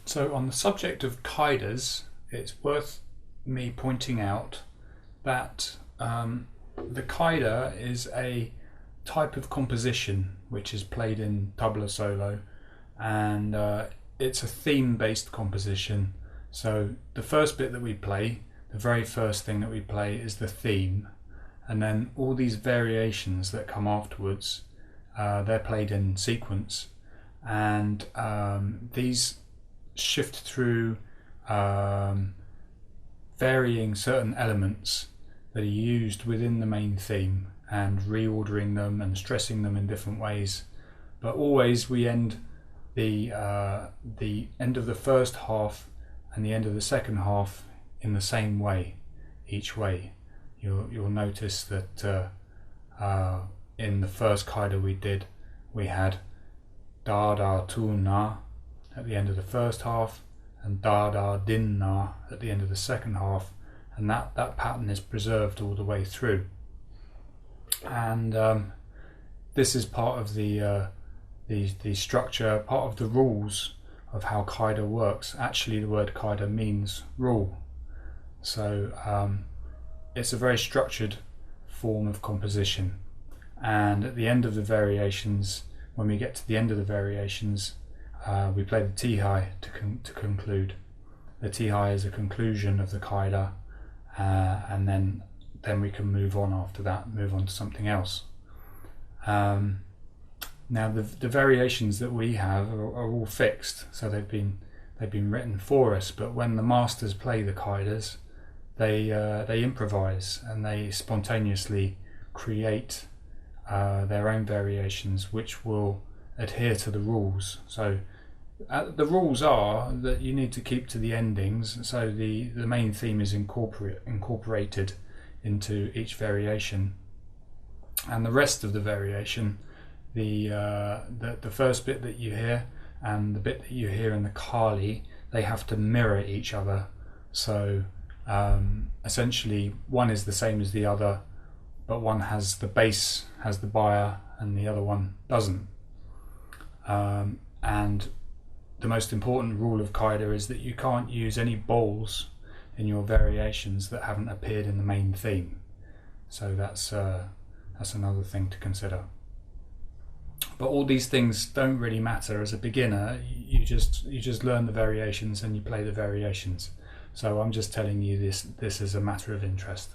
So on the subject of Kaidas, it's worth me pointing out that the Kaida is a type of composition which is played in tabla solo, and it's a theme-based composition. So the first bit that we play, the very first thing that we play is the theme, and then all these variations that come afterwards, they're played in sequence, and these shift through varying certain elements that are used within the main theme and reordering them and stressing them in different ways. But always we end the end of the first half and the end of the second half in the same way each way. You'll notice that in the first Kaida we did, we had da da tu na at the end of the first half and da da din na at the end of the second half, and that pattern is preserved all the way through. And this is part of the structure, part of the rules of how Kaida works. Actually, the word Kaida means rule, so it's a very structured form of composition. And at the end of the variations, when we get to the end of the variations, we play the tihai to conclude. The tihai is a conclusion of the Kaida, and then we can move on after that, move on to something else. Now the variations that we have are all fixed, so they've been written for us. But when the masters play the Kaidas, they improvise and they spontaneously create their own variations, which will adhere to the rules. So the rules are that you need to keep to the endings, so the main theme is incorporated into each variation, and the rest of the variation, the first bit that you hear and the bit that you hear in the Kali, they have to mirror each other. So essentially one is the same as the other, but one has the bass, has the baya, and the other one doesn't. And the most important rule of Kaida is that you can't use any bowls in your variations that haven't appeared in the main theme. So that's another thing to consider. But all these things don't really matter as a beginner. You just learn the variations and you play the variations. So I'm just telling you this as a matter of interest.